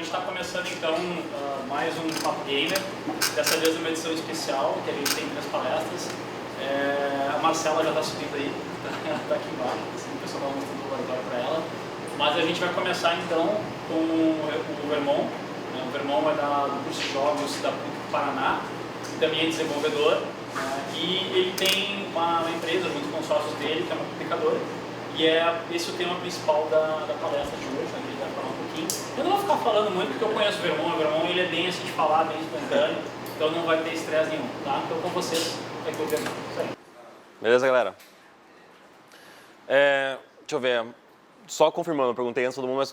gente está começando então mais um Papo Gamer, dessa vez uma edição especial, que a gente tem 3 palestras. A Marcela já está subindo aí, está aqui embaixo, assim, o pessoal está mostrando o laboratório para ela. Mas a gente vai começar então com o Vermon. O Vermon é do curso de jogos da PUC do Paraná, também é desenvolvedor, e ele tem uma empresa junto com os sócios dele, que é uma publicadora. E esse é o tema principal da palestra de hoje, a gente vai falar um pouquinho. Eu não vou ficar falando muito porque eu conheço o Vermon ele é bem assim de falar, bem espontâneo, então não vai ter estresse nenhum, tá? Então com vocês, é que eu Vermon. Isso aí. Beleza, galera? Deixa eu ver, só confirmando, eu perguntei antes todo mundo, mas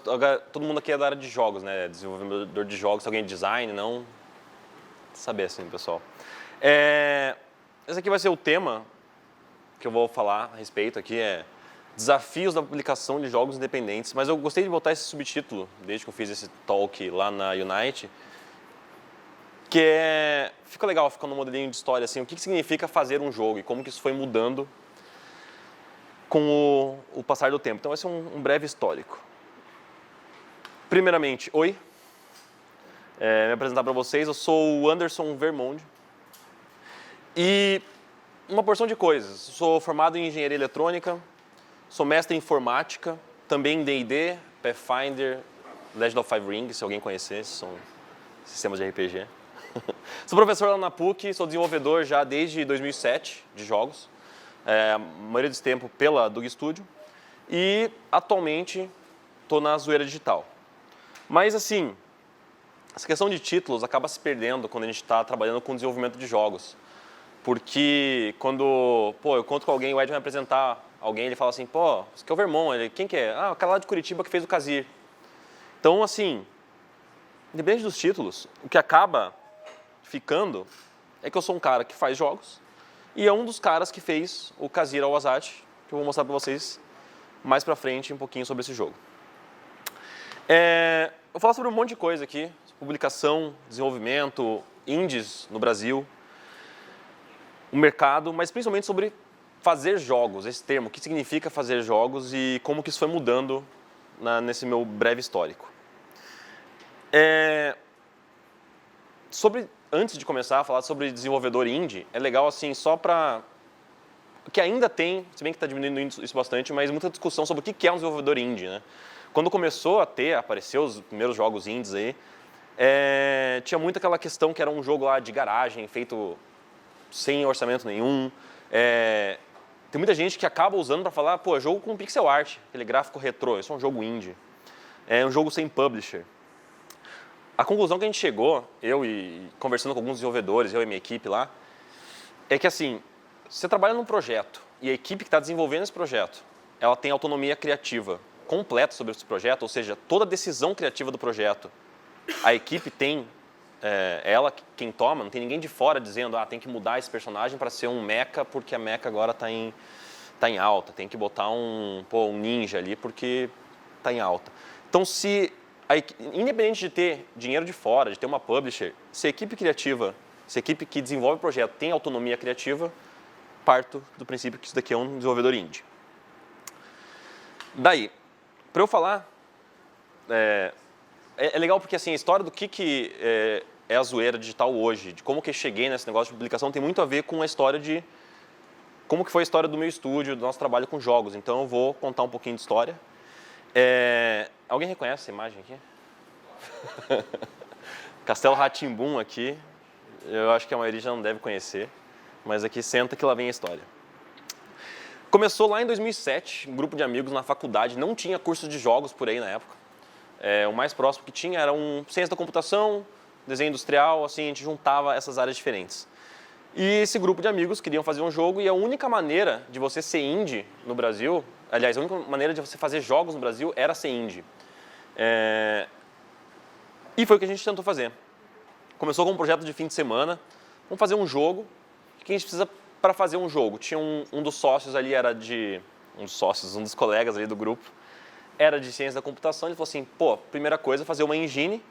todo mundo aqui é da área de jogos, né? Desenvolvedor de jogos, alguém de design, não? Saber assim, pessoal. Esse aqui vai ser o tema que eu vou falar a respeito aqui, Desafios da publicação de jogos independentes, mas eu gostei de botar esse subtítulo, desde que eu fiz esse talk lá na Unite, que fica legal, fica no modelinho de história, assim, o que significa fazer um jogo e como que isso foi mudando com o passar do tempo. Então vai ser um breve histórico. Primeiramente, oi, me apresentar para vocês, eu sou o Anderson Vermonde e uma porção de coisas, sou formado em engenharia eletrônica, sou mestre em informática, também em D&D, Pathfinder, Legend of Five Rings, se alguém conhecer, são sistemas de RPG. Sou professor lá na PUC, sou desenvolvedor já desde 2007 de jogos, a maioria desse tempo pela Dug Studio, e atualmente estou na Zoeira Digital. Mas assim, essa questão de títulos acaba se perdendo quando a gente está trabalhando com desenvolvimento de jogos. Porque quando eu conto com alguém, o Ed vai me apresentar alguém, ele fala assim, pô, esse aqui é o Vermon, quem que é? Ah, o cara lá de Curitiba que fez o Kazir. Então, assim, independente dos títulos, o que acaba ficando é que eu sou um cara que faz jogos e é um dos caras que fez o Kazir Awazat, que eu vou mostrar para vocês mais pra frente um pouquinho sobre esse jogo. Eu vou falar sobre um monte de coisa aqui, publicação, desenvolvimento, indies no Brasil, o mercado, mas principalmente sobre fazer jogos, esse termo, o que significa fazer jogos e como que isso foi mudando nesse meu breve histórico. Antes de começar a falar sobre desenvolvedor indie, é legal assim, só para... que ainda tem, se bem que está diminuindo isso bastante, mas muita discussão sobre o que é um desenvolvedor indie, né? Quando começou a aparecer os primeiros jogos indies aí, tinha muito aquela questão que era um jogo lá de garagem, feito sem orçamento nenhum. Tem muita gente que acaba usando para falar, pô, é jogo com pixel art, aquele gráfico retrô, isso é um jogo indie. É um jogo sem publisher. A conclusão que a gente chegou, eu e conversando com alguns desenvolvedores, eu e minha equipe lá, é que assim, você trabalha num projeto e a equipe que está desenvolvendo esse projeto, ela tem autonomia criativa completa sobre esse projeto, ou seja, toda a decisão criativa do projeto, a equipe tem, ela quem toma, não tem ninguém de fora dizendo, tem que mudar esse personagem para ser um mecha porque a mecha agora está em alta, tem que botar um ninja ali porque está em alta. Então, independente de ter dinheiro de fora, de ter uma publisher, se a equipe criativa, se a equipe que desenvolve o projeto tem autonomia criativa, parto do princípio que isso daqui é um desenvolvedor indie. Daí, para eu falar, é legal porque assim, a história do que é a Zoeira Digital hoje, de como que eu cheguei nesse negócio de publicação, tem muito a ver com a história de como que foi a história do meu estúdio, do nosso trabalho com jogos. Então eu vou contar um pouquinho de história. Alguém reconhece essa imagem aqui? Castelo Rá-Tim-Bum aqui, eu acho que a maioria já não deve conhecer, mas aqui senta que lá vem a história. Começou lá em 2007, um grupo de amigos na faculdade, não tinha curso de jogos por aí na época. O mais próximo que tinha era ciência da computação, desenho industrial, assim, a gente juntava essas áreas diferentes. E esse grupo de amigos queriam fazer um jogo e a única maneira de você ser indie no Brasil, aliás, a única maneira de você fazer jogos no Brasil era ser indie. E foi o que a gente tentou fazer. Começou com um projeto de fim de semana, vamos fazer um jogo, o que a gente precisa para fazer um jogo? Tinha um dos sócios ali, um dos colegas ali do grupo, era de ciência da computação, ele falou assim, primeira coisa, fazer uma engine,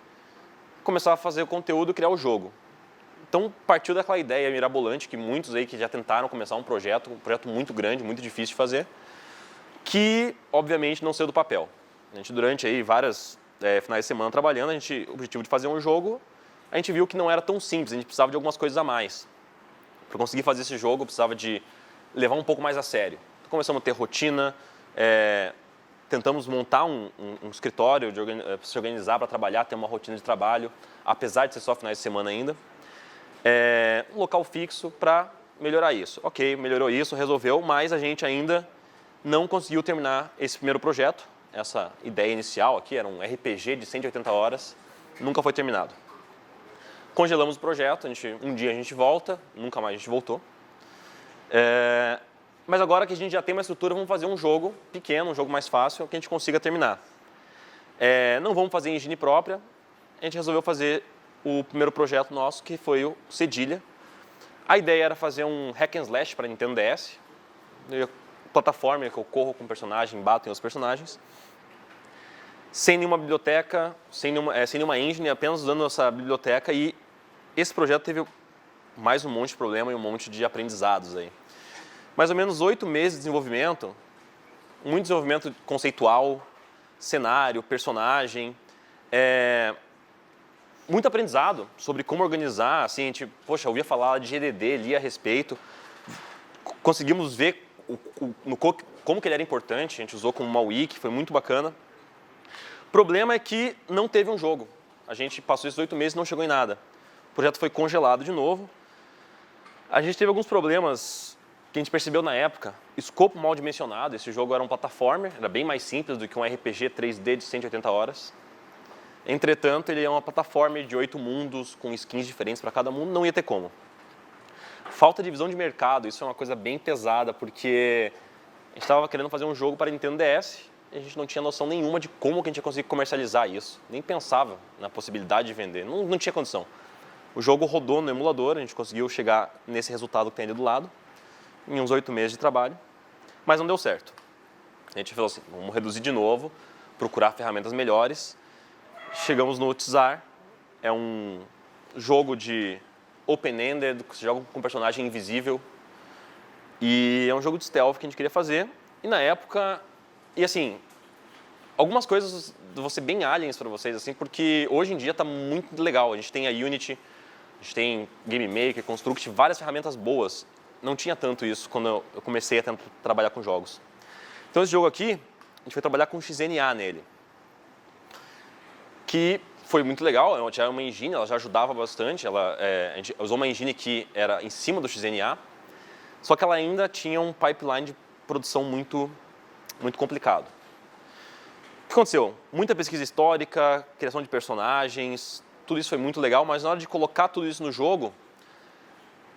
começar a fazer o conteúdo e criar o jogo. Então, partiu daquela ideia mirabolante que muitos aí que já tentaram começar um projeto muito grande, muito difícil de fazer, que, obviamente, não saiu do papel. A gente, durante aí várias finais de semana trabalhando, o objetivo de fazer um jogo, a gente viu que não era tão simples, a gente precisava de algumas coisas a mais. Para conseguir fazer esse jogo, eu precisava de levar um pouco mais a sério. Então, começamos a ter rotina, tentamos montar um escritório, se organizar para trabalhar, ter uma rotina de trabalho, apesar de ser só finais de semana ainda. Um local fixo para melhorar isso. Ok, melhorou isso, resolveu, mas a gente ainda não conseguiu terminar esse primeiro projeto. Essa ideia inicial aqui era um RPG de 180 horas, nunca foi terminado. Congelamos o projeto, um dia a gente volta, nunca mais a gente voltou. Mas agora que a gente já tem uma estrutura, vamos fazer um jogo pequeno, um jogo mais fácil, que a gente consiga terminar. Não vamos fazer engine própria, a gente resolveu fazer o primeiro projeto nosso, que foi o Cedilha. A ideia era fazer um hack and slash para Nintendo DS, plataforma que eu corro com o personagem, bato em outros personagens, sem nenhuma biblioteca, sem nenhuma engine, apenas usando essa biblioteca, e esse projeto teve mais um monte de problema e um monte de aprendizados aí. Mais ou menos 8 meses de desenvolvimento, muito desenvolvimento conceitual, cenário, personagem, muito aprendizado sobre como organizar, assim, a gente, poxa, ouvia falar de GDD, lia a respeito, conseguimos ver como que ele era importante, a gente usou como uma wiki, foi muito bacana. O problema é que não teve um jogo, a gente passou esses 8 meses e não chegou em nada. O projeto foi congelado de novo, a gente teve alguns problemas que a gente percebeu na época, escopo mal dimensionado, esse jogo era um platformer, era bem mais simples do que um RPG 3D de 180 horas. Entretanto, ele é uma plataforma de 8 mundos, com skins diferentes para cada mundo, não ia ter como. Falta de visão de mercado, isso é uma coisa bem pesada, porque a gente estava querendo fazer um jogo para Nintendo DS, e a gente não tinha noção nenhuma de como que a gente ia conseguir comercializar isso. Nem pensava na possibilidade de vender, não tinha condição. O jogo rodou no emulador, a gente conseguiu chegar nesse resultado que tem ali do lado, em uns 8 meses de trabalho, mas não deu certo. A gente falou assim, vamos reduzir de novo, procurar ferramentas melhores. Chegamos no Tzar, é um jogo de open-ended, que você joga com um personagem invisível, e é um jogo de stealth que a gente queria fazer, e na época, e assim, algumas coisas vão ser bem aliens para vocês, assim, porque hoje em dia está muito legal, a gente tem a Unity, a gente tem Game Maker, Construct, várias ferramentas boas. Não tinha tanto isso quando eu comecei a tentar trabalhar com jogos. Então esse jogo aqui, a gente foi trabalhar com XNA nele, que foi muito legal, ela já era uma engine, ela já ajudava bastante, a gente usou uma engine que era em cima do XNA, só que ela ainda tinha um pipeline de produção muito complicado. O que aconteceu? Muita pesquisa histórica, criação de personagens, tudo isso foi muito legal, mas na hora de colocar tudo isso no jogo,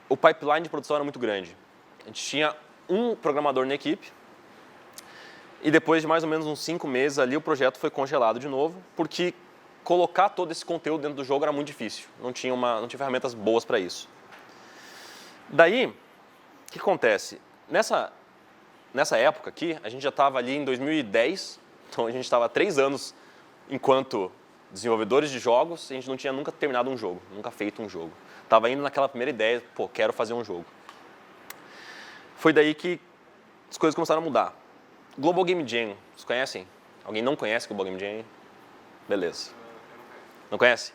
o pipeline de produção era muito grande. A gente tinha um programador na equipe e depois de mais ou menos uns 5 meses ali o projeto foi congelado de novo, porque colocar todo esse conteúdo dentro do jogo era muito difícil, não tinha ferramentas boas para isso. Daí, o que acontece? Nessa época aqui, a gente já estava ali em 2010, então a gente estava há 3 anos enquanto desenvolvedores de jogos, e a gente não tinha nunca terminado um jogo, nunca feito um jogo. Estava indo naquela primeira ideia, pô, quero fazer um jogo. Foi daí que as coisas começaram a mudar. Global Game Jam, vocês conhecem? Alguém não conhece Global Game Jam? Beleza. Não conhece?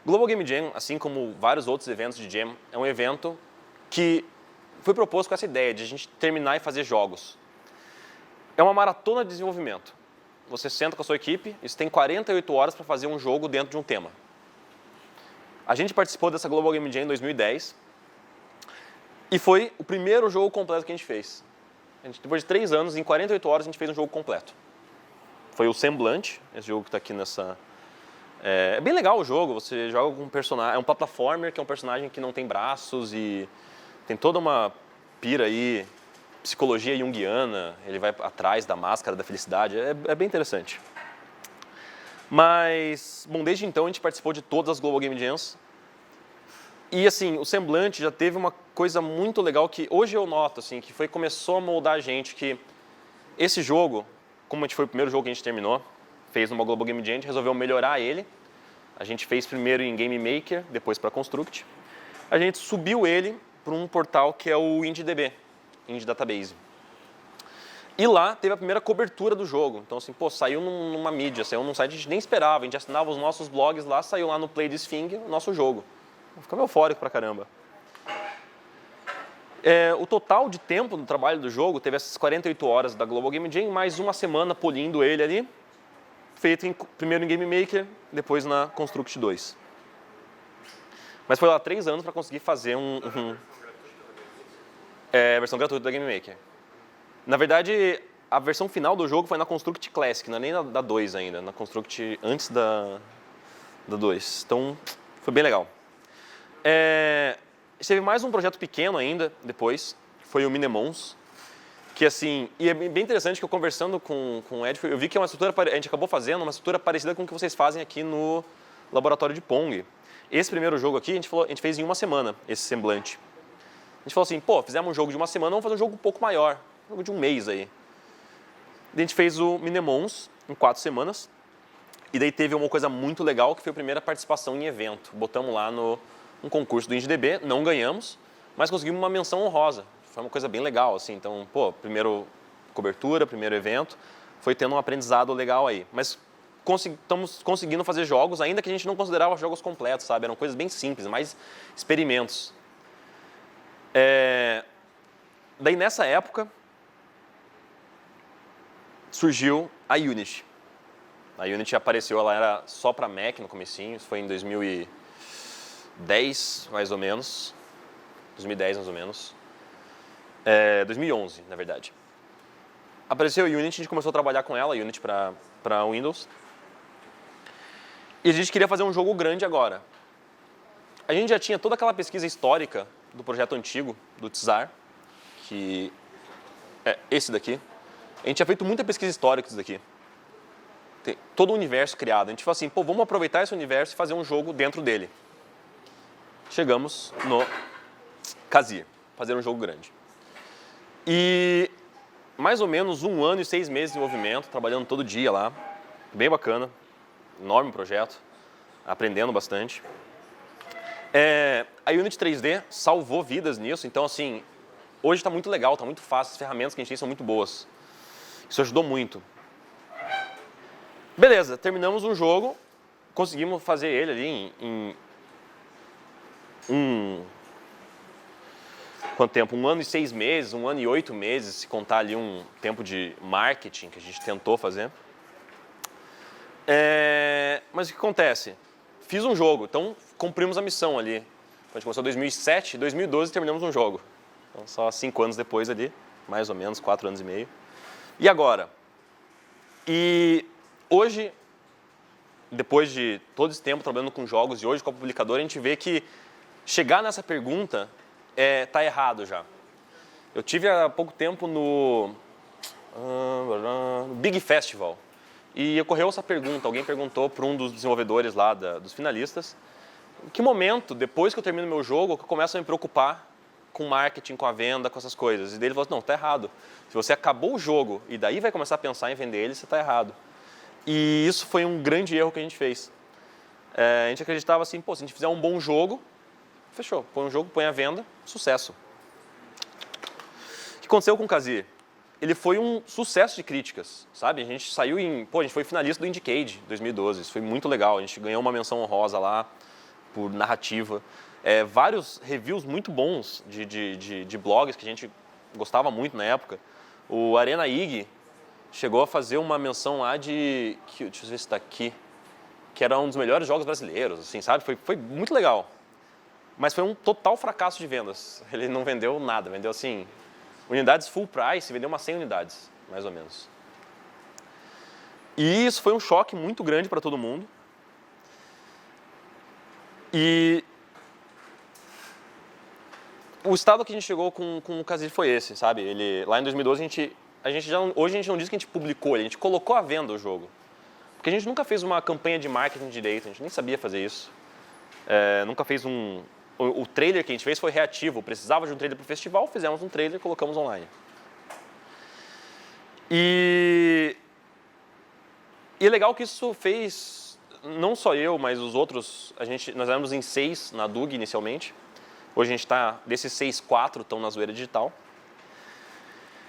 Global Game Jam, assim como vários outros eventos de Jam, é um evento que foi proposto com essa ideia de a gente terminar e fazer jogos. É uma maratona de desenvolvimento. Você senta com a sua equipe e você tem 48 horas para fazer um jogo dentro de um tema. A gente participou dessa Global Game Jam em 2010 e foi o primeiro jogo completo que a gente fez. Depois de 3 anos, em 48 horas, a gente fez um jogo completo. Foi o Semblant, esse jogo que está aqui nessa... É bem legal o jogo, você joga com um personagem, é um platformer que é um personagem que não tem braços e tem toda uma pira aí, psicologia junguiana, ele vai atrás da máscara da felicidade, é bem interessante. Mas, bom, desde então a gente participou de todas as Global Game Jams. E assim, o Semblante já teve uma coisa muito legal que hoje eu noto, assim, que começou a moldar a gente, que esse jogo, como a gente foi o primeiro jogo que a gente terminou, fez numa Global Game Jam, a gente resolveu melhorar ele. A gente fez primeiro em Game Maker, depois para Construct. A gente subiu ele para um portal que é o IndieDB, Indie Database. E lá teve a primeira cobertura do jogo. Então, assim, pô, saiu numa mídia, saiu num site que a gente nem esperava. A gente assinava os nossos blogs lá, saiu lá no Play This Thing o nosso jogo. Ficamos eufóricos pra caramba. O total de tempo do trabalho do jogo teve essas 48 horas da Global Game Jam, mais uma semana polindo ele ali, feito primeiro em Game Maker, depois na Construct 2. Mas foi lá 3 anos para conseguir fazer versão gratuita da Game Maker. Na verdade, a versão final do jogo foi na Construct Classic, não é nem da 2 ainda, na Construct antes da 2. Então, foi bem legal. Teve mais um projeto pequeno ainda, depois, foi o Mnemons, que assim, e é bem interessante que eu conversando com o Ed, eu vi que é uma estrutura, a gente acabou fazendo uma estrutura parecida com o que vocês fazem aqui no laboratório de Pong. Esse primeiro jogo aqui, a gente fez em uma semana, esse semblante. A gente falou assim, pô, fizemos um jogo de uma semana, vamos fazer um jogo um pouco maior, um jogo de um mês aí. A gente fez o Mnemons em 4 semanas, e daí teve uma coisa muito legal, que foi a primeira participação em evento. Botamos lá um concurso do IndieDB, não ganhamos, mas conseguimos uma menção honrosa. Foi uma coisa bem legal, assim. Então, pô, primeiro cobertura, primeiro evento, foi tendo um aprendizado legal aí. Mas estamos conseguindo fazer jogos, ainda que a gente não considerava jogos completos, sabe? Eram coisas bem simples, mais experimentos. Daí, nessa época, surgiu a Unity. A Unity apareceu, ela era só para Mac no comecinho, isso foi em 2010, mais ou menos. 2010, mais ou menos. 2011, na verdade. Apareceu a Unity, a gente começou a trabalhar com ela, a Unity para Windows. E a gente queria fazer um jogo grande agora. A gente já tinha toda aquela pesquisa histórica do projeto antigo, do Tsar, que é esse daqui. A gente tinha feito muita pesquisa histórica disso daqui. Tem todo o universo criado. A gente falou assim, pô, vamos aproveitar esse universo e fazer um jogo dentro dele. Chegamos no Kazir, fazer um jogo grande. E mais ou menos 1 ano e 6 meses de desenvolvimento, trabalhando todo dia lá. Bem bacana, enorme projeto, aprendendo bastante. A Unity 3D salvou vidas nisso, então assim, hoje está muito legal, está muito fácil, as ferramentas que a gente tem são muito boas. Isso ajudou muito. Beleza, terminamos um jogo, conseguimos fazer ele ali quanto tempo? 1 ano e 6 meses, 1 ano e 8 meses, se contar ali um tempo de marketing que a gente tentou fazer. Mas o que acontece? Fiz um jogo, então cumprimos a missão ali. A gente começou em 2007, 2012 terminamos um jogo. Então só 5 anos depois ali, mais ou menos, 4 anos e meio. E agora? E hoje, depois de todo esse tempo trabalhando com jogos e hoje com a publicadora, a gente vê que chegar nessa pergunta tá errado já. Eu tive há pouco tempo no Big Festival e ocorreu essa pergunta. Alguém perguntou para um dos desenvolvedores lá, dos finalistas, em que momento, depois que eu termino meu jogo, que eu começo a me preocupar com marketing, com a venda, com essas coisas. E daí ele falou assim, não, tá errado. Se você acabou o jogo e daí vai começar a pensar em vender ele, você tá errado. E isso foi um grande erro que a gente fez. A gente acreditava assim, pô, se a gente fizer um bom jogo, fechou. Põe um jogo, põe a venda, sucesso. O que aconteceu com o Kazir? Ele foi um sucesso de críticas, sabe? A gente saiu a gente foi finalista do Indiecade 2012, isso foi muito legal. A gente ganhou uma menção honrosa lá por narrativa. Vários reviews muito bons de blogs que a gente gostava muito na época. O Arena IG chegou a fazer uma menção lá deixa eu ver se está aqui, que era um dos melhores jogos brasileiros, assim, sabe? Foi muito legal. Mas foi um total fracasso de vendas. Ele não vendeu nada, vendeu assim, unidades full price, vendeu umas 100 unidades, mais ou menos. E isso foi um choque muito grande para todo mundo. E o estado que a gente chegou com o Kazir foi esse, sabe? Lá em 2012, hoje a gente não diz que a gente publicou, a gente colocou à venda o jogo. Porque a gente nunca fez uma campanha de marketing direito, a gente nem sabia fazer isso. Nunca fez o trailer que a gente fez foi reativo, precisava de um trailer para o festival, fizemos um trailer e colocamos online. E é legal que isso fez, não só eu, mas os outros, nós éramos em 6 na DUG inicialmente. Hoje a gente está, desses 6, 4 estão na Zoeira Digital.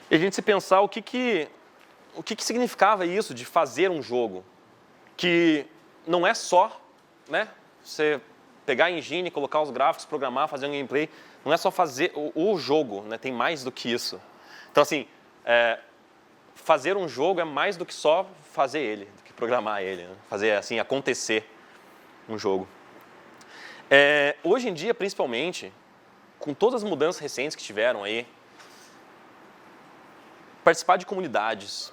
E a gente se pensar o que significava isso de fazer um jogo, que não é só, né, você pegar a engine, colocar os gráficos, programar, fazer um gameplay, não é só fazer o jogo, né, tem mais do que isso. Então, assim, fazer um jogo é mais do que só fazer ele, do que programar ele, né? Fazer, assim, acontecer um jogo. Hoje em dia, principalmente, com todas as mudanças recentes que tiveram aí, participar de comunidades,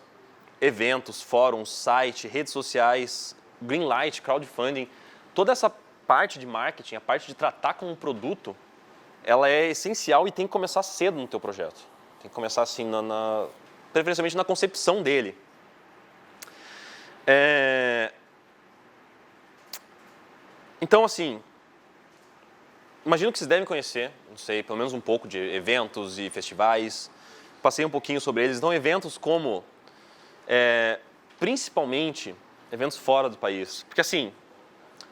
eventos, fóruns, site, redes sociais, greenlight, crowdfunding, toda essa parte de marketing, a parte de tratar como um produto, ela é essencial e tem que começar cedo no teu projeto. Tem que começar assim, preferencialmente na concepção dele. Então, assim, imagino que vocês devem conhecer, não sei, pelo menos um pouco de eventos e festivais. Passei um pouquinho sobre eles. Então, eventos como, principalmente, eventos fora do país. Porque, assim,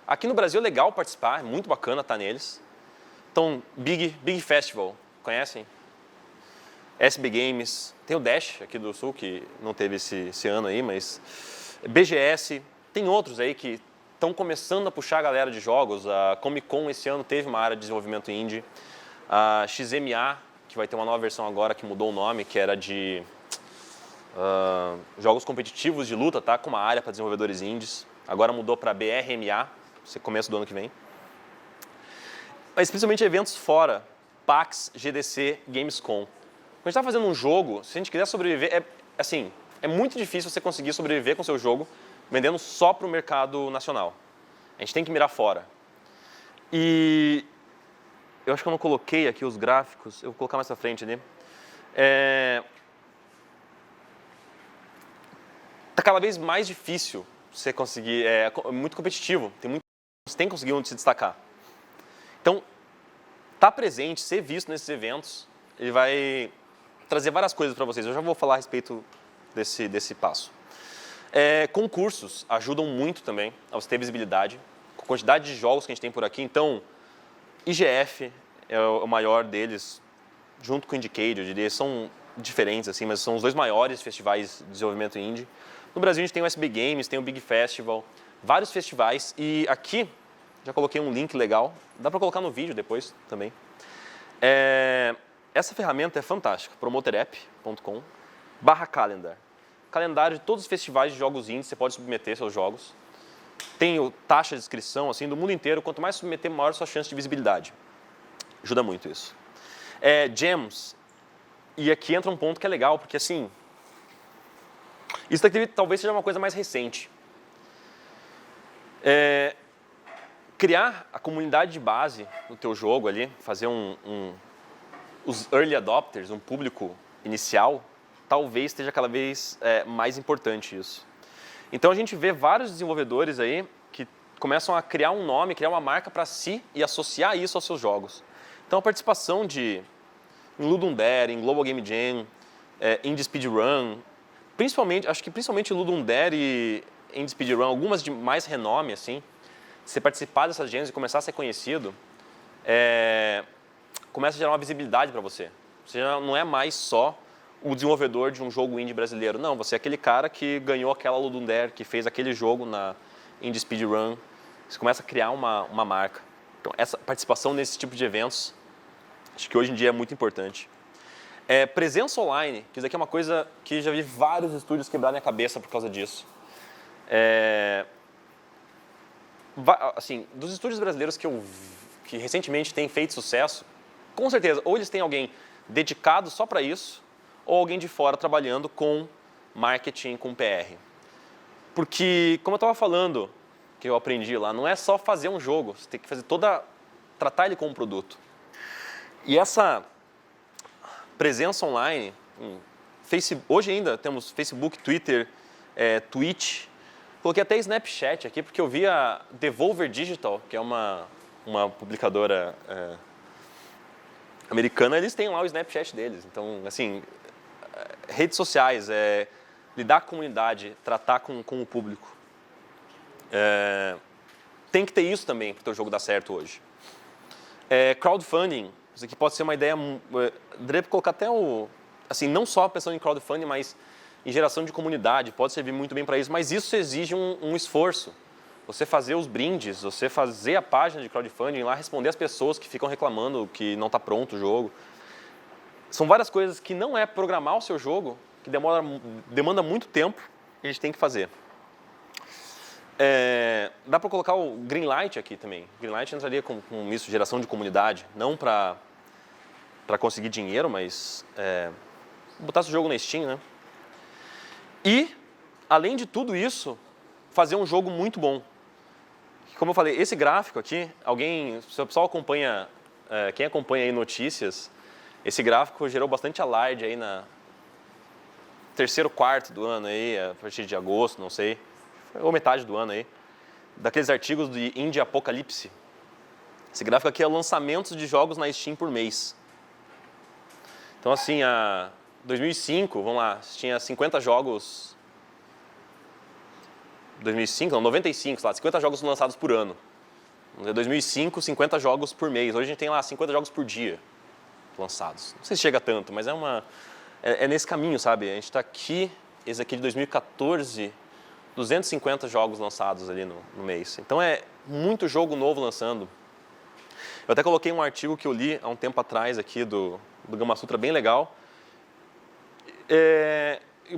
aqui no Brasil é legal participar, é muito bacana estar neles. Então, Big Festival, conhecem? SB Games, tem o Dash aqui do Sul, que não teve esse ano aí, mas BGS, tem outros aí que estão começando a puxar a galera de jogos. A Comic Con esse ano teve uma área de desenvolvimento indie. A XMA, que vai ter uma nova versão agora que mudou o nome, que era de jogos competitivos de luta, tá? Com uma área para desenvolvedores indies. Agora mudou para BRMA, começo do ano que vem. Mas principalmente eventos fora, PAX, GDC, Gamescom. Quando a gente está fazendo um jogo, se a gente quiser sobreviver, é muito difícil você conseguir sobreviver com o seu jogo vendendo só para o mercado nacional. A gente tem que mirar fora. E eu acho que eu não coloquei aqui os gráficos, eu vou colocar mais pra frente ali. Tá cada vez mais difícil você conseguir, é muito competitivo, você tem que conseguir onde se destacar. Então, tá presente, ser visto nesses eventos, ele vai trazer várias coisas para vocês. Eu já vou falar a respeito desse passo. Concursos ajudam muito também a você ter visibilidade. Com a quantidade de jogos que a gente tem por aqui, então, IGF é o maior deles, junto com o Indiecade, eu diria, são diferentes, assim, mas são os dois maiores festivais de desenvolvimento indie. No Brasil a gente tem o SB Games, tem o Big Festival, vários festivais, e aqui já coloquei um link legal, dá para colocar no vídeo depois também. Essa ferramenta é fantástica, promoterapp.com/calendar. Calendário de todos os festivais de jogos indies, você pode submeter seus jogos. Tem taxa de inscrição, assim, do mundo inteiro, quanto mais submeter, maior a sua chance de visibilidade. Ajuda muito isso. Gems, e aqui entra um ponto que é legal, porque assim, isso daqui talvez seja uma coisa mais recente. Criar a comunidade de base no teu jogo ali, fazer os early adopters, um público inicial, talvez esteja cada vez mais importante isso. Então a gente vê vários desenvolvedores aí que começam a criar um nome, criar uma marca para si e associar isso aos seus jogos. Então a participação em Ludum Dare, em Global Game Jam, Indie Speedrun, acho que principalmente Ludum Dare e Indie Speedrun, algumas de mais renome, assim, você participar dessas jams e começar a ser conhecido, começa a gerar uma visibilidade para você. Você já não é mais só o desenvolvedor de um jogo indie brasileiro. Não, você é aquele cara que ganhou aquela Ludum Dare, que fez aquele jogo na Indie Speedrun. Você começa a criar uma marca. Então, essa participação nesse tipo de eventos, acho que hoje em dia é muito importante. Presença online, que isso aqui é uma coisa que já vi vários estúdios quebrarem a cabeça por causa disso. Assim, dos estúdios brasileiros que recentemente têm feito sucesso, com certeza, ou eles têm alguém dedicado só para isso, ou alguém de fora trabalhando com marketing, com PR. Porque, como eu estava falando, que eu aprendi lá, não é só fazer um jogo, você tem que fazer tratar ele como um produto. E essa presença online, hoje ainda temos Facebook, Twitter, Twitch, coloquei até Snapchat aqui, porque eu vi a Devolver Digital, que é uma publicadora americana, eles têm lá o Snapchat deles. Então, assim, redes sociais, lidar com a comunidade, tratar com o público. Tem que ter isso também para o teu jogo dar certo hoje. Crowdfunding, isso aqui pode ser uma ideia... Deveria colocar até assim, não só pensando em crowdfunding, mas em geração de comunidade, pode servir muito bem para isso, mas isso exige um esforço. Você fazer os brindes, você fazer a página de crowdfunding lá, responder as pessoas que ficam reclamando que não está pronto o jogo. São várias coisas que não é programar o seu jogo, que demanda muito tempo, e a gente tem que fazer. Dá para colocar o Greenlight aqui também. Greenlight entraria com isso, geração de comunidade, não para conseguir dinheiro, mas botar esse jogo na Steam, né? E, além de tudo isso, fazer um jogo muito bom. Como eu falei, esse gráfico aqui, se o pessoal acompanha, quem acompanha aí notícias, esse gráfico gerou bastante alarde aí na terceiro quarto do ano aí, a partir de agosto, não sei, ou metade do ano aí, daqueles artigos de Indie Apocalypse. Esse gráfico aqui é lançamentos de jogos na Steam por mês. Então assim, 2005, vamos lá, tinha 50 jogos... 2005, não, 95, sei lá, 50 jogos lançados por ano. 2005, 50 jogos por mês. Hoje a gente tem lá 50 jogos por dia lançados. Não sei se chega tanto, mas é nesse caminho, sabe? A gente está aqui, esse aqui de 2014, 250 jogos lançados ali no mês. Então é muito jogo novo lançando. Eu até coloquei um artigo que eu li há um tempo atrás aqui do Gamasutra, bem legal.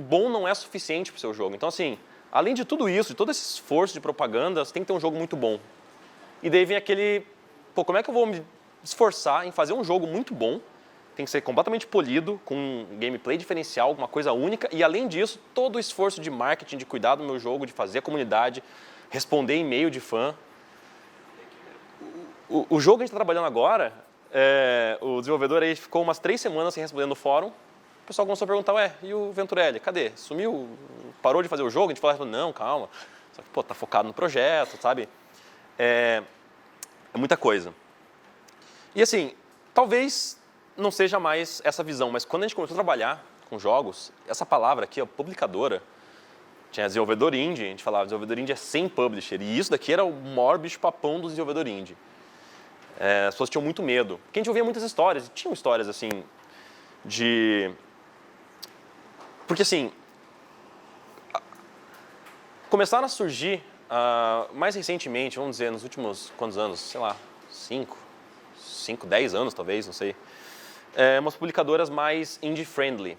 Bom não é suficiente para o seu jogo. Então assim, além de tudo isso, de todo esse esforço de propaganda, você tem que ter um jogo muito bom. E daí vem aquele, como é que eu vou me esforçar em fazer um jogo muito bom? Tem que ser completamente polido, com um gameplay diferencial, alguma coisa única. E além disso, todo o esforço de marketing, de cuidar do meu jogo, de fazer a comunidade, responder e-mail de fã. O jogo que a gente está trabalhando agora, o desenvolvedor aí ficou umas 3 semanas sem responder no fórum. O pessoal começou a perguntar, e o Venturelli, cadê? Sumiu? Parou de fazer o jogo? A gente falou, não, calma. Só que, tá focado no projeto, sabe? É muita coisa. E assim, talvez não seja mais essa visão, mas quando a gente começou a trabalhar com jogos, essa palavra aqui, publicadora, tinha desenvolvedor indie, a gente falava, desenvolvedor indie é sem publisher, e isso daqui era o maior bicho-papão do desenvolvedor indie. As pessoas tinham muito medo, porque a gente ouvia muitas histórias, e tinham histórias assim, porque assim, começaram a surgir, mais recentemente, vamos dizer, nos últimos, quantos anos? Sei lá, 5, 10 anos talvez, não sei. Umas publicadoras mais indie-friendly.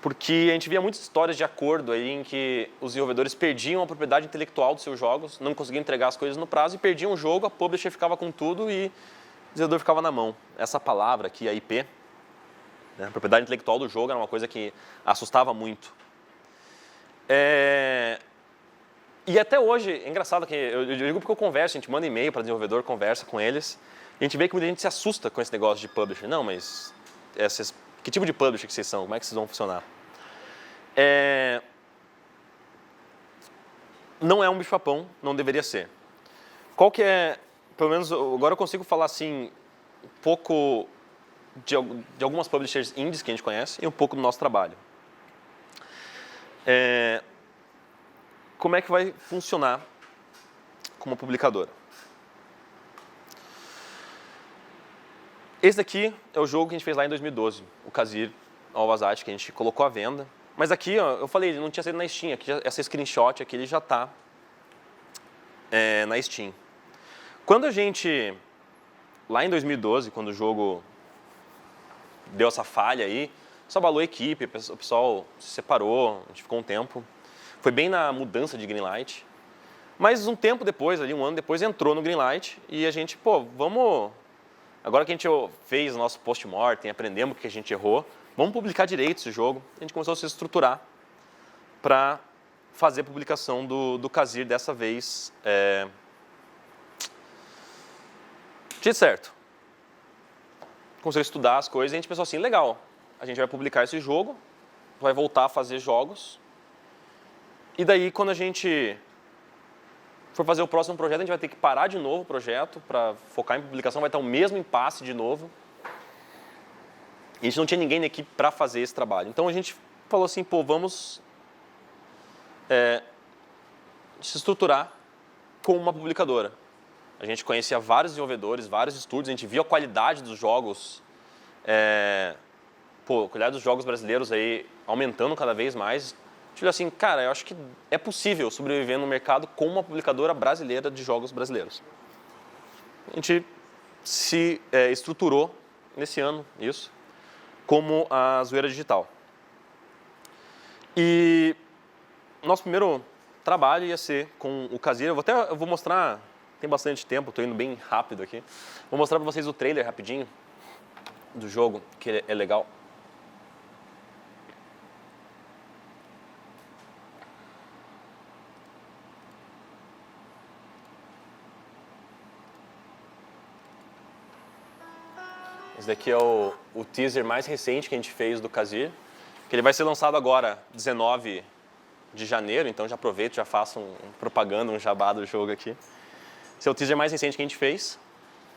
Porque a gente via muitas histórias de acordo aí em que os desenvolvedores perdiam a propriedade intelectual dos seus jogos, não conseguiam entregar as coisas no prazo e perdiam o jogo, a publisher ficava com tudo e o desenvolvedor ficava na mão. Essa palavra aqui, a IP, né, a propriedade intelectual do jogo, era uma coisa que assustava muito. E até hoje, é engraçado que eu digo porque eu converso, a gente manda e-mail para desenvolvedor, conversa com eles, e a gente vê que muita gente se assusta com esse negócio de publisher. Não, mas que tipo de publisher que vocês são? Como é que vocês vão funcionar? Não é um bicho-papão, não deveria ser. Qual que é, pelo menos agora eu consigo falar assim, um pouco de algumas publishers indies que a gente conhece e um pouco do nosso trabalho. Como é que vai funcionar como publicadora? Esse daqui é o jogo que a gente fez lá em 2012, o Kazir Alvazate, que a gente colocou à venda. Mas aqui, ó, eu falei, ele não tinha saído na Steam. Aqui, essa screenshot aqui, ele já está na Steam. Quando a gente, lá em 2012, quando o jogo deu essa falha aí, só abalou a equipe, o pessoal se separou, a gente ficou um tempo. Foi bem na mudança de Greenlight. Mas um tempo depois, ali, um ano depois, entrou no Greenlight e a gente, vamos... Agora que a gente fez o nosso post-mortem, aprendemos o que a gente errou, vamos publicar direito esse jogo. A gente começou a se estruturar para fazer a publicação do Kazir dessa vez. De jeito certo. Começou a estudar as coisas e a gente pensou assim, legal, a gente vai publicar esse jogo, vai voltar a fazer jogos. E daí, quando a gente for fazer o próximo projeto, a gente vai ter que parar de novo o projeto para focar em publicação, vai estar o mesmo impasse de novo. E a gente não tinha ninguém na equipe para fazer esse trabalho. Então a gente falou assim, vamos se estruturar como uma publicadora. A gente conhecia vários desenvolvedores, vários estúdios, a gente via a qualidade dos jogos pô, a qualidade dos jogos brasileiros aí aumentando cada vez mais, a gente olhou assim, cara, eu acho que é possível sobreviver no mercado com uma publicadora brasileira de jogos brasileiros. A gente se estruturou nesse ano, isso, como a Zoeira Digital. E nosso primeiro trabalho ia ser com o Kazir. Eu vou mostrar, tem bastante tempo, estou indo bem rápido aqui. Vou mostrar para vocês o trailer rapidinho do jogo, que é legal. Esse daqui é o teaser mais recente que a gente fez do Kazir, que ele vai ser lançado agora, 19 de janeiro, então já aproveito, já faço um propaganda, um jabá do jogo aqui. Esse é o teaser mais recente que a gente fez,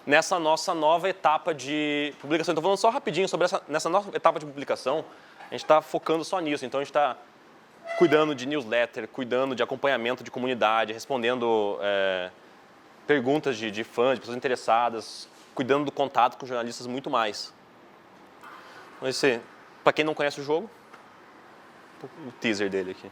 nessa nossa nova etapa de publicação. Então, falando só rapidinho sobre nessa nova etapa de publicação, a gente está focando só nisso. Então, a gente está cuidando de newsletter, cuidando de acompanhamento de comunidade, respondendo perguntas de fãs, de pessoas interessadas, cuidando do contato com jornalistas muito mais. Então, esse, para quem não conhece o jogo, o teaser dele aqui.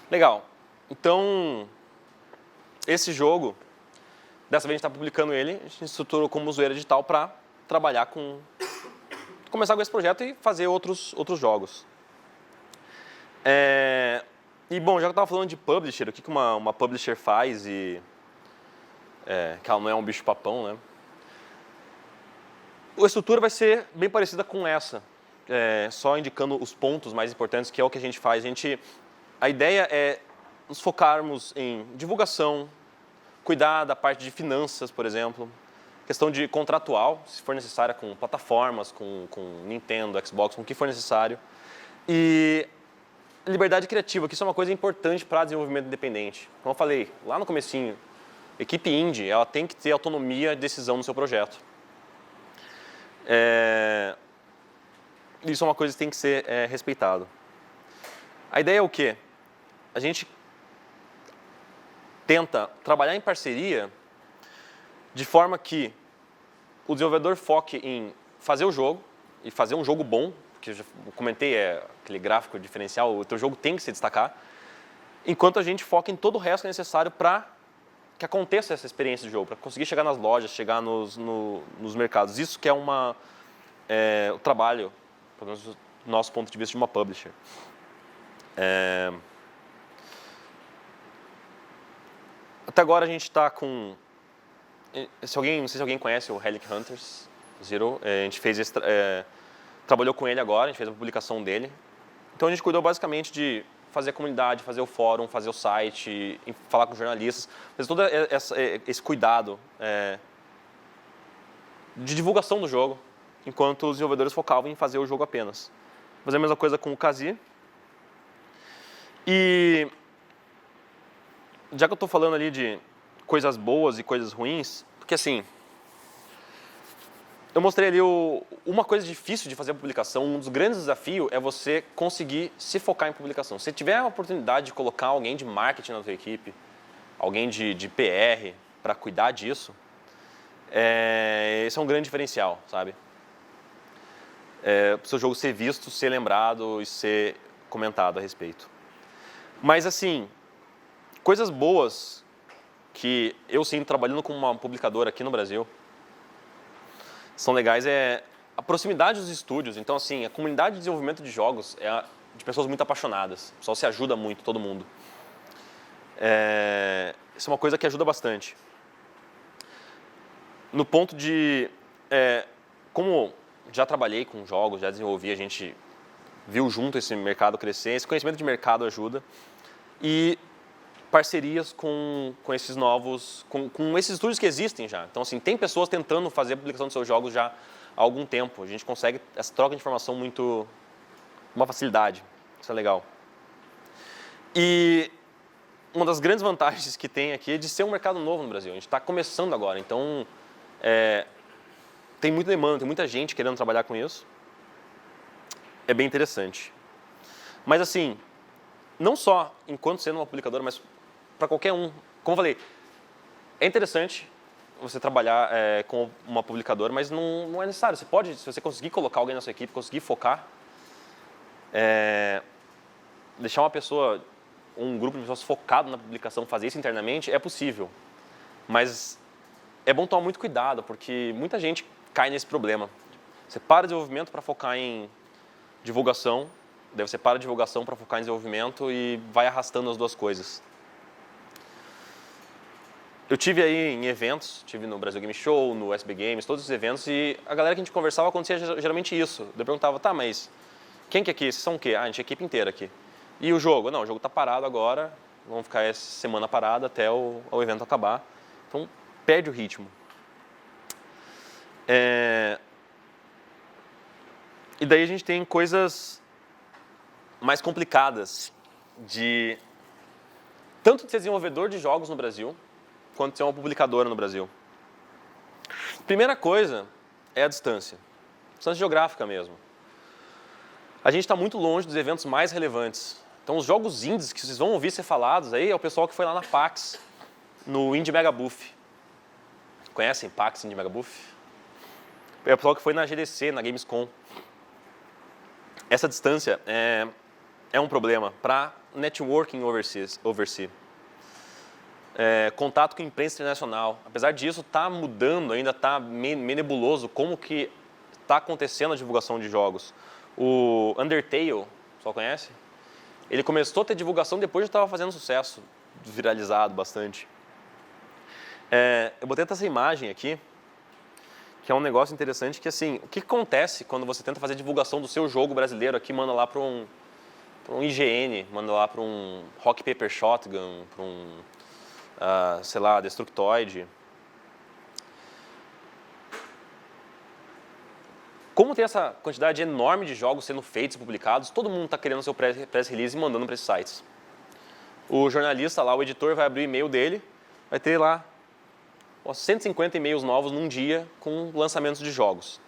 Legal. Então, esse jogo, dessa vez a gente está publicando ele, a gente estruturou como Zoeira Digital para trabalhar começar com esse projeto e fazer outros jogos. E bom, já que eu estava falando de publisher, o que uma publisher faz que ela não é um bicho papão, né? A estrutura vai ser bem parecida com essa, só indicando os pontos mais importantes, que é o que a gente faz. A ideia é nos focarmos em divulgação, cuidar da parte de finanças, por exemplo, questão de contratual, se for necessária, com plataformas, com Nintendo, Xbox, com o que for necessário. E liberdade criativa, que isso é uma coisa importante para desenvolvimento independente. Como eu falei lá no comecinho, equipe indie, ela tem que ter autonomia de decisão no seu projeto. Isso é uma coisa que tem que ser respeitado. A ideia é o quê? A gente tenta trabalhar em parceria de forma que o desenvolvedor foque em fazer o jogo e fazer um jogo bom, que eu já comentei, aquele gráfico diferencial, o teu jogo tem que se destacar, enquanto a gente foca em todo o resto que é necessário para que aconteça essa experiência de jogo, para conseguir chegar nas lojas, chegar nos mercados. Isso que é o trabalho, pelo menos do nosso ponto de vista, de uma publisher. Até agora a gente está com... não sei se alguém conhece o Relic Hunters Zero. A gente fez trabalhou com ele agora, a gente fez a publicação dele. Então a gente cuidou basicamente de fazer a comunidade, fazer o fórum, fazer o site, falar com jornalistas, fazer todo esse cuidado de divulgação do jogo, enquanto os desenvolvedores focavam em fazer o jogo apenas. Fazer a mesma coisa com o Kazir. E já que eu estou falando ali de coisas boas e coisas ruins, porque assim, eu mostrei ali uma coisa difícil de fazer a publicação, um dos grandes desafios é você conseguir se focar em publicação. Se tiver a oportunidade de colocar alguém de marketing na sua equipe, alguém de PR para cuidar disso, esse é um grande diferencial, sabe? Para o seu jogo ser visto, ser lembrado e ser comentado a respeito. Mas assim, coisas boas que eu sinto trabalhando com uma publicadora aqui no Brasil são legais a proximidade dos estúdios. Então assim, a comunidade de desenvolvimento de jogos é de pessoas muito apaixonadas. O pessoal se ajuda muito, todo mundo. Isso é uma coisa que ajuda bastante. No ponto de... como já trabalhei com jogos, já desenvolvi, a gente viu junto esse mercado crescer, esse conhecimento de mercado ajuda. E parcerias com esses novos, com esses estúdios que existem já. Então, assim, tem pessoas tentando fazer a publicação dos seus jogos já há algum tempo. A gente consegue essa troca de informação muito, uma facilidade. Isso é legal. E uma das grandes vantagens que tem aqui é de ser um mercado novo no Brasil. A gente está começando agora, então tem muita demanda, tem muita gente querendo trabalhar com isso. É bem interessante. Mas, assim, não só enquanto sendo uma publicadora, mas para qualquer um. Como eu falei, é interessante você trabalhar com uma publicadora, mas não é necessário. Você pode, se você conseguir colocar alguém na sua equipe, conseguir focar, deixar uma pessoa, um grupo de pessoas focado na publicação, fazer isso internamente, é possível. Mas é bom tomar muito cuidado, porque muita gente cai nesse problema. Você para o desenvolvimento para focar em divulgação, daí você para a divulgação para focar em desenvolvimento e vai arrastando as duas coisas. Eu tive aí em eventos, tive no Brasil Game Show, no SB Games, todos os eventos, e a galera que a gente conversava acontecia geralmente isso. Eu perguntava, tá, mas quem que é aqui? Vocês são o quê? Ah, a gente é a equipe inteira aqui. E o jogo? Não, o jogo está parado agora, vamos ficar essa semana parado até o evento acabar. Então, perde o ritmo. E daí a gente tem coisas mais complicadas de tanto de ser desenvolvedor de jogos no Brasil, quanto de ser uma publicadora no Brasil. Primeira coisa é a distância. Distância geográfica mesmo. A gente está muito longe dos eventos mais relevantes. Então, os jogos indies que vocês vão ouvir ser falados aí é o pessoal que foi lá na PAX, no Indie Mega Booth. Conhecem PAX, Indie Mega Booth? É o pessoal que foi na GDC, na Gamescom. Essa distância é um problema para networking overseas. Contato com a imprensa internacional. Apesar disso, está mudando, ainda está meio nebuloso como que está acontecendo a divulgação de jogos. O Undertale, o pessoal conhece? Ele começou a ter divulgação depois de estava fazendo sucesso, viralizado bastante. Eu botei essa imagem aqui, que é um negócio interessante, que assim, o que acontece quando você tenta fazer divulgação do seu jogo brasileiro aqui, manda lá para um IGN, manda lá para um Rock Paper Shotgun, para um, sei lá, Destructoid. Como tem essa quantidade enorme de jogos sendo feitos e publicados, todo mundo está querendo seu press release e mandando para esses sites. O jornalista lá, o editor, vai abrir o e-mail dele, vai ter lá 150 e-mails novos num dia com lançamentos de jogos.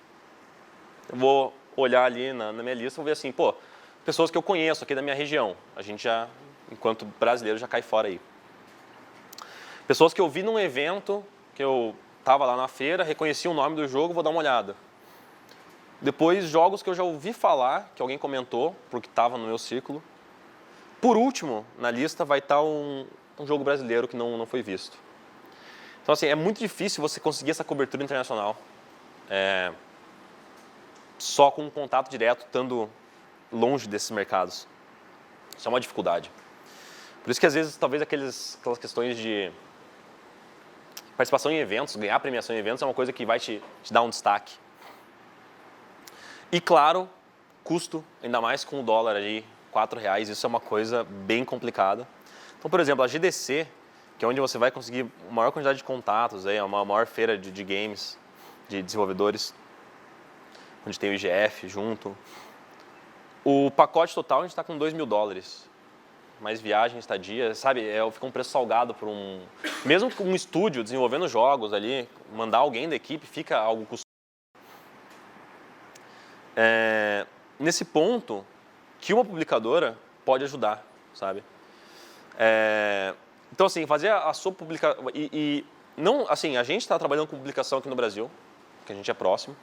Eu vou olhar ali na minha lista e vou ver assim, pô, pessoas que eu conheço aqui da minha região. A gente já, enquanto brasileiro, já cai fora aí. Pessoas que eu vi num evento, que eu estava lá na feira, reconheci o nome do jogo, vou dar uma olhada. Depois, jogos que eu já ouvi falar, que alguém comentou, porque estava no meu círculo. Por último, na lista vai estar um jogo brasileiro que não foi visto. Então, assim, é muito difícil você conseguir essa cobertura internacional só com um contato direto, estando longe desses mercados. Isso é uma dificuldade. Por isso que, às vezes, talvez aquelas questões de participação em eventos, ganhar premiação em eventos, é uma coisa que vai te dar um destaque. E, claro, custo, ainda mais com o dólar aí, R$4, isso é uma coisa bem complicada. Então, por exemplo, a GDC, que é onde você vai conseguir a maior quantidade de contatos, aí, uma maior feira de games, de desenvolvedores, onde tem o IGF junto. O pacote total a gente está com $2.000, mais viagem, estadia, sabe? Fica um preço salgado por mesmo com um estúdio desenvolvendo jogos ali, mandar alguém da equipe fica algo custoso. Nesse ponto que uma publicadora pode ajudar, sabe? Então, assim, fazer a sua publicação... não, assim, a gente está trabalhando com publicação aqui no Brasil, que a gente é próximo,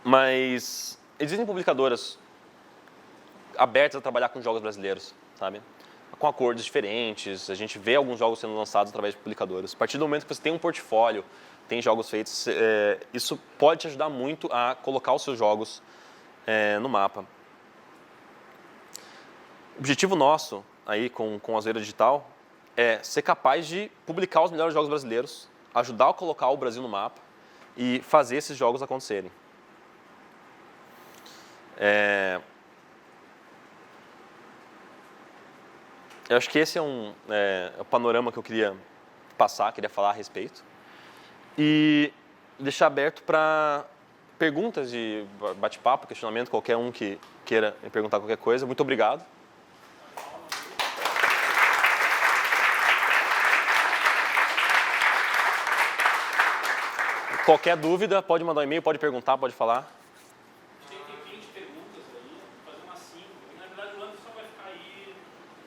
mas existem publicadoras abertas a trabalhar com jogos brasileiros, sabe? Com acordos diferentes, a gente vê alguns jogos sendo lançados através de publicadoras. A partir do momento que você tem um portfólio, tem jogos feitos, isso pode te ajudar muito a colocar os seus jogos no mapa. O objetivo nosso aí com a Zoeira Digital é ser capaz de publicar os melhores jogos brasileiros, ajudar a colocar o Brasil no mapa e fazer esses jogos acontecerem. Eu acho que esse é o panorama que eu queria passar, queria falar a respeito. E deixar aberto para perguntas e bate-papo, questionamento, qualquer um que queira me perguntar qualquer coisa. Muito obrigado. Qualquer dúvida, pode mandar um e-mail, pode perguntar, pode falar. Tem 20 perguntas aí, vou fazer umas 5. Na verdade, o Anderson só vai ficar aí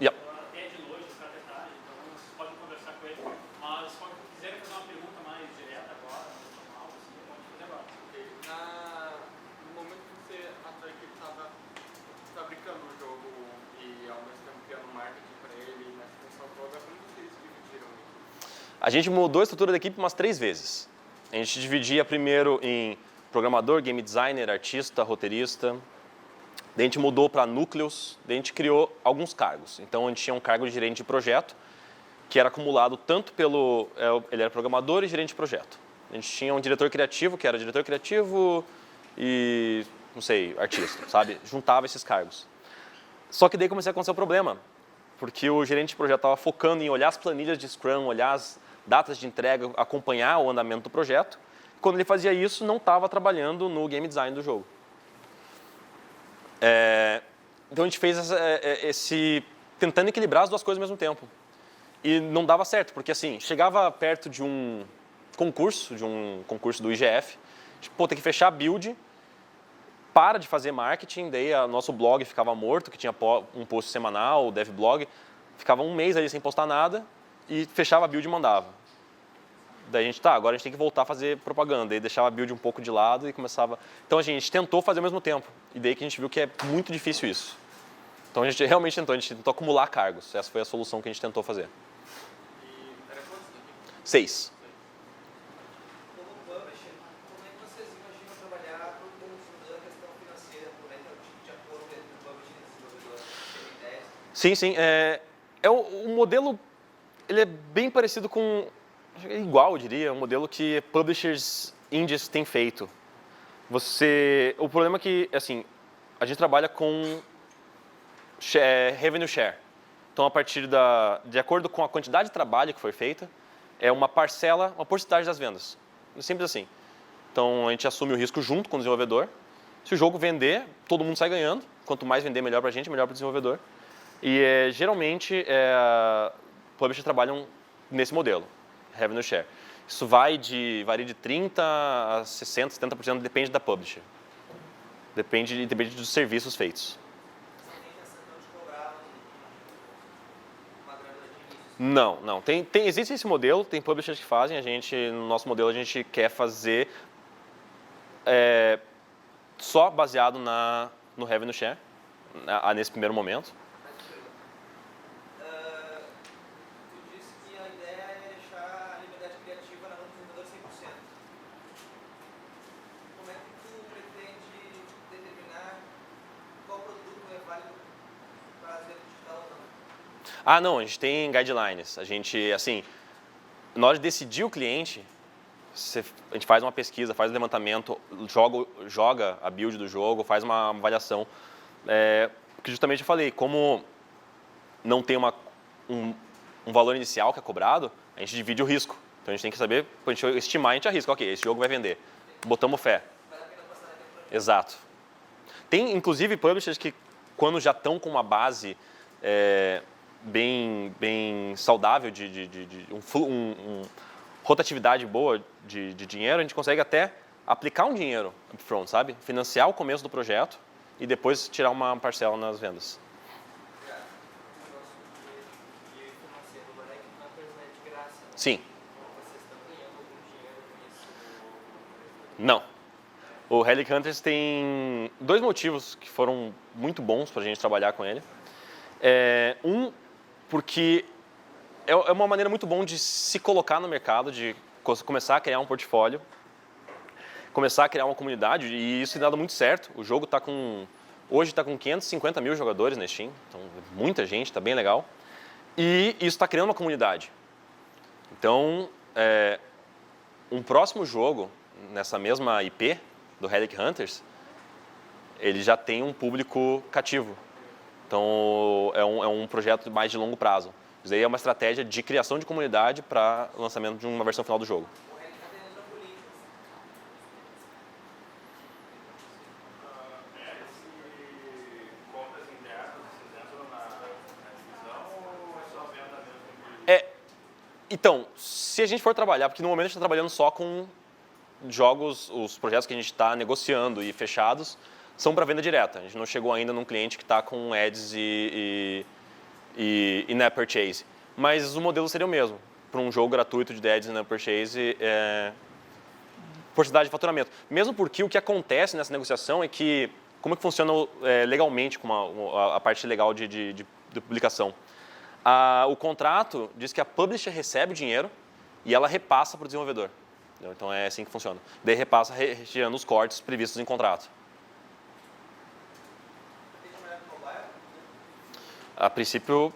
Yep. até de noite, até tarde, então vocês podem conversar com ele. Mas se quiserem fazer uma pergunta mais direta agora, normal, assim, pode fazer agora. No momento que você, a tua equipe estava fabricando o jogo e ao mesmo tempo criando marketing para ele nessa função toda, como vocês dividiram isso? A gente mudou a estrutura da equipe umas 3 vezes. A gente dividia primeiro em programador, game designer, artista, roteirista. Daí a gente mudou para núcleos, daí a gente criou alguns cargos. Então a gente tinha um cargo de gerente de projeto, que era acumulado tanto pelo... Ele era programador e gerente de projeto. A gente tinha um diretor criativo, que era diretor criativo e, não sei, artista, sabe? Juntava esses cargos. Só que daí começou a acontecer um problema, porque o gerente de projeto estava focando em olhar as planilhas de Scrum, olhar as datas de entrega, acompanhar o andamento do projeto. Quando ele fazia isso, não estava trabalhando no game design do jogo. Então a gente fez tentando equilibrar as duas coisas ao mesmo tempo. E não dava certo, porque assim, chegava perto de um concurso do IGF, tipo, tem que fechar a build, para de fazer marketing, daí o nosso blog ficava morto, que tinha um post semanal, o dev blog, ficava um mês ali sem postar nada, e fechava a build e mandava. Daí a gente, agora a gente tem que voltar a fazer propaganda. E deixava a build um pouco de lado e começava... Então a gente tentou fazer ao mesmo tempo. E daí que a gente viu que é muito difícil isso. Então a gente realmente tentou, acumular cargos. Essa foi a solução que a gente tentou fazer. E era quantos aqui? 6. Como publisher, como é que vocês imaginam trabalhar considerando a questão financeira? Como é que é o tipo de acordo entre o publisher e o desenvolvedor? Tem ideias? Sim. O modelo ele é bem parecido com... Igual, eu diria, um modelo que publishers indies têm feito. O problema é que, assim, a gente trabalha com revenue share. Então, de acordo com a quantidade de trabalho que foi feita, é uma parcela, uma porcentagem das vendas. É simples assim. Então, a gente assume o risco junto com o desenvolvedor. Se o jogo vender, todo mundo sai ganhando. Quanto mais vender, melhor para a gente, melhor para o desenvolvedor. E, geralmente, publishers trabalham nesse modelo. Revenue share. Isso varia de 30% a 60%, 70%, depende da publisher. Depende dos serviços feitos. Você tem intenção de cobrar uma grana de início? Não. Existe esse modelo, tem publishers que fazem. No nosso modelo, a gente quer fazer só baseado no revenue share, nesse primeiro momento. Tu disse que a ideia é deixar a liberdade criativa na mão do desenvolvedor 100%. Como é que tu pretende determinar qual produto é válido para a digital ou não? Não, a gente tem guidelines. A gente, assim, na hora de decidir o cliente, a gente faz uma pesquisa, faz um levantamento, joga a build do jogo, faz uma avaliação. Porque justamente eu falei, como não tem um valor inicial que é cobrado, a gente divide o risco. Então a gente tem que saber, para a gente estimar, a gente arrisca, ok, esse jogo vai vender. Botamos fé. Vale a pena passar naquele projeto? Exato. Tem, inclusive, publishers que, quando já estão com uma base bem saudável, rotatividade boa de dinheiro, a gente consegue até aplicar um dinheiro upfront, sabe? Financiar o começo do projeto e depois tirar uma parcela nas vendas. Obrigado. O negócio de financeiro agora é que não é de graça, né? Sim. Vocês estão ganhando algum dinheiro com isso? Não. O Relic Hunters tem 2 motivos que foram muito bons para a gente trabalhar com ele. Porque é uma maneira muito bom de se colocar no mercado, de começar a criar um portfólio, começar a criar uma comunidade, e isso tem dado muito certo. O jogo está com Hoje está com 550 mil jogadores na Steam, então muita gente, está bem legal. E isso está criando uma comunidade. Então, um próximo jogo nessa mesma IP do Relic Hunters, ele já tem um público cativo. Então, é um projeto mais de longo prazo. Isso aí é uma estratégia de criação de comunidade para o lançamento de uma versão final do jogo. Então, se a gente for trabalhar, porque no momento a gente está trabalhando só com jogos, os projetos que a gente está negociando e fechados são para venda direta. A gente não chegou ainda num cliente que está com ads e in-app purchase. Mas o modelo seria o mesmo, para um jogo gratuito de ads e in-app purchase, porcentagem de faturamento. Mesmo porque o que acontece nessa negociação é que, como é que funciona legalmente com a parte legal de publicação? O contrato diz que a publisher recebe o dinheiro e ela repassa para o desenvolvedor. Entendeu? Então é assim que funciona. Daí repassa retirando os cortes previstos em contrato. A princípio,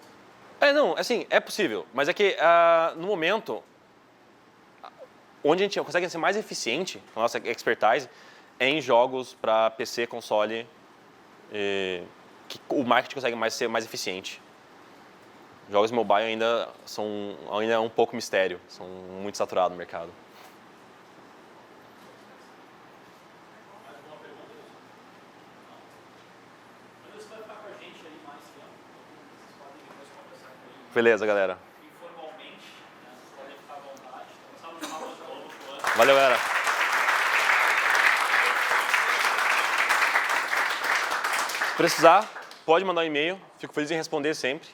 não, assim, é possível. Mas é que no momento, onde a gente consegue ser mais eficiente, a nossa expertise, é em jogos para PC, console, que o marketing consegue ser mais eficiente. Jogos mobile ainda é um pouco mistério, são muito saturados no mercado. Mais alguma pergunta? Mas você vai ficar com a gente aí mais tempo, vocês podem depois conversar com ele. Beleza, galera. Informalmente, né? Vocês podem ficar à vontade. Então, salve de palmas de novo pro Anderson. Valeu, galera. Se precisar, pode mandar um e-mail, fico feliz em responder sempre.